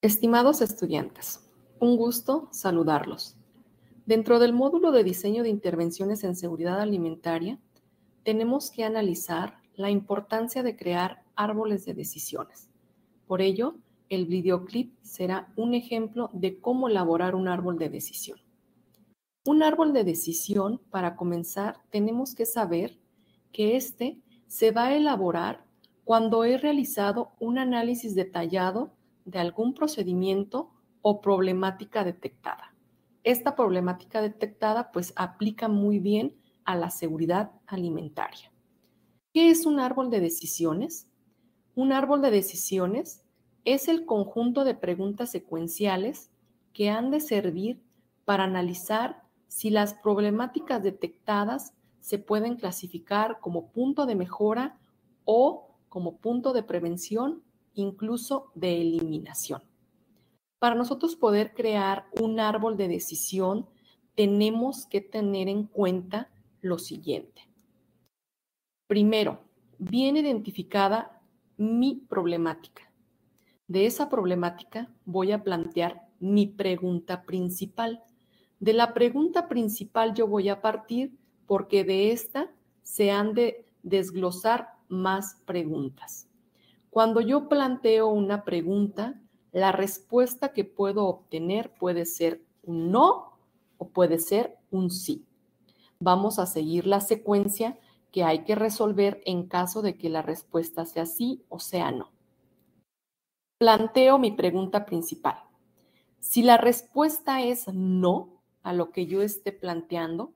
Estimados estudiantes, un gusto saludarlos. Dentro del módulo de diseño de intervenciones en seguridad alimentaria, tenemos que analizar la importancia de crear árboles de decisiones. Por ello, el videoclip será un ejemplo de cómo elaborar un árbol de decisión. Un árbol de decisión, para comenzar, tenemos que saber que este se va a elaborar cuando he realizado un análisis detallado de algún procedimiento o problemática detectada. Esta problemática detectada pues aplica muy bien a la seguridad alimentaria. ¿Qué es un árbol de decisiones? Un árbol de decisiones es el conjunto de preguntas secuenciales que han de servir para analizar si las problemáticas detectadas se pueden clasificar como punto de mejora o como punto de prevención, incluso de eliminación. Para nosotros poder crear un árbol de decisión, tenemos que tener en cuenta lo siguiente. Primero, bien identificada mi problemática. De esa problemática voy a plantear mi pregunta principal. De la pregunta principal yo voy a partir porque de esta se han de desglosar más preguntas. Cuando yo planteo una pregunta, la respuesta que puedo obtener puede ser un no o puede ser un sí. Vamos a seguir la secuencia que hay que resolver en caso de que la respuesta sea sí o sea no. Planteo mi pregunta principal. Si la respuesta es no a lo que yo esté planteando,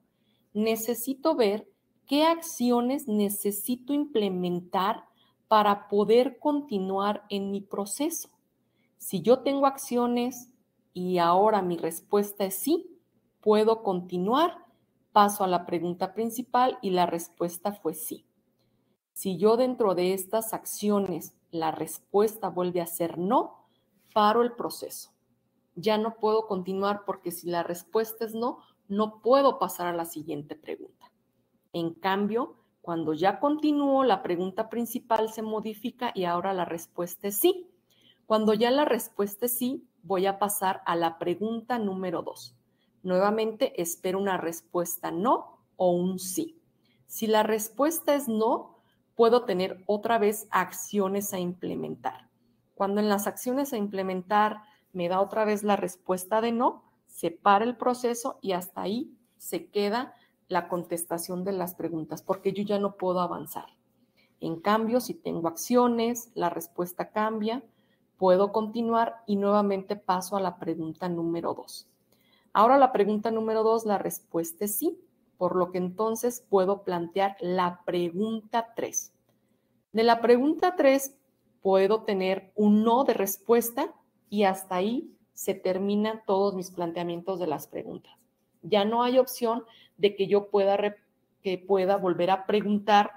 necesito ver qué acciones necesito implementar para poder continuar en mi proceso. Si yo tengo acciones y ahora mi respuesta es sí, puedo continuar, paso a la pregunta principal y la respuesta fue sí. Si yo dentro de estas acciones la respuesta vuelve a ser no, paro el proceso. Ya no puedo continuar porque si la respuesta es no, no puedo pasar a la siguiente pregunta. En cambio, cuando ya continúo, la pregunta principal se modifica y ahora la respuesta es sí. Cuando ya la respuesta es sí, voy a pasar a la pregunta número 2. Nuevamente espero una respuesta no o un sí. Si la respuesta es no, puedo tener otra vez acciones a implementar. Cuando en las acciones a implementar me da otra vez la respuesta de no, se para el proceso y hasta ahí se queda la contestación de las preguntas, porque yo ya no puedo avanzar. En cambio, si tengo acciones, la respuesta cambia, puedo continuar y nuevamente paso a la pregunta número 2. Ahora la pregunta número 2, la respuesta es sí, por lo que entonces puedo plantear la pregunta 3. De la pregunta 3 puedo tener un no de respuesta y hasta ahí se terminan todos mis planteamientos de las preguntas. Ya no hay opción de que yo pueda volver a preguntar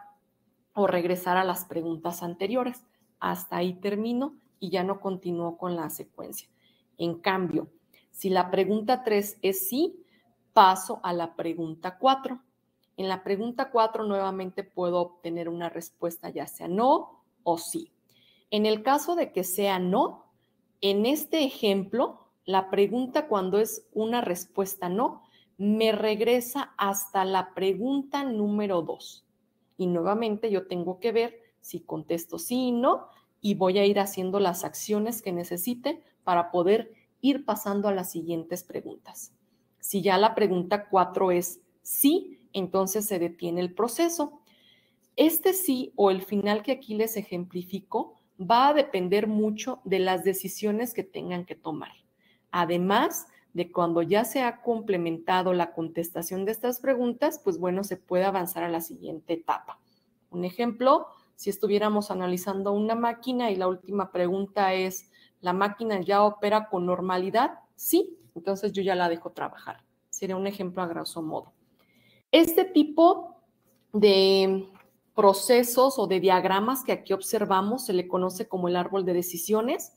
o regresar a las preguntas anteriores. Hasta ahí termino y ya no continúo con la secuencia. En cambio, si la pregunta 3 es sí, paso a la pregunta 4. En la pregunta 4 nuevamente puedo obtener una respuesta ya sea no o sí. En el caso de que sea no, en este ejemplo, la pregunta cuando es una respuesta no, me regresa hasta la pregunta número 2. Y nuevamente yo tengo que ver si contesto sí y no y voy a ir haciendo las acciones que necesite para poder ir pasando a las siguientes preguntas. Si ya la pregunta 4 es sí, entonces se detiene el proceso. Este sí o el final que aquí les ejemplifico va a depender mucho de las decisiones que tengan que tomar. Además de cuando ya se ha complementado la contestación de estas preguntas, pues bueno, se puede avanzar a la siguiente etapa. Un ejemplo, si estuviéramos analizando una máquina y la última pregunta es, ¿la máquina ya opera con normalidad? Sí, entonces yo ya la dejo trabajar. Sería un ejemplo a grosso modo. Este tipo de procesos o de diagramas que aquí observamos se le conoce como el árbol de decisiones.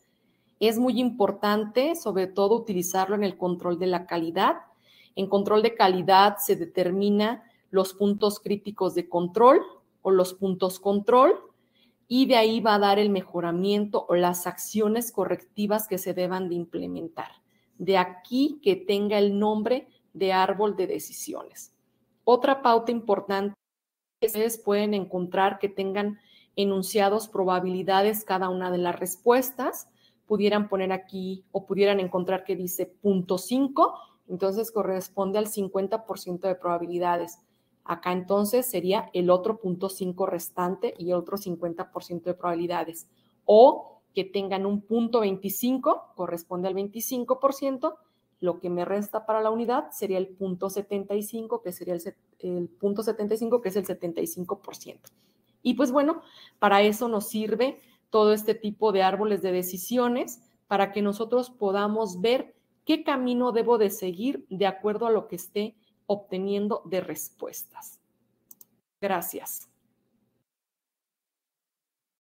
Es muy importante, sobre todo, utilizarlo en el control de la calidad. En control de calidad se determina los puntos críticos de control o los puntos control. y de ahí va a dar el mejoramiento o las acciones correctivas que se deban de implementar. De aquí que tenga el nombre de árbol de decisiones. Otra pauta importante es que ustedes pueden encontrar que tengan enunciados probabilidades cada una de las respuestas. Pudieran poner aquí o pudieran encontrar que dice 0.5, entonces corresponde al 50% de probabilidades. Acá entonces sería el otro 0.5 restante y el otro 50% de probabilidades. O que tengan un 0.25, corresponde al 25%, lo que me resta para la unidad sería el 0.75, que sería el 0.75, que es el 75%. Y pues bueno, para eso nos sirve todo este tipo de árboles de decisiones, para que nosotros podamos ver qué camino debo de seguir de acuerdo a lo que esté obteniendo de respuestas. Gracias.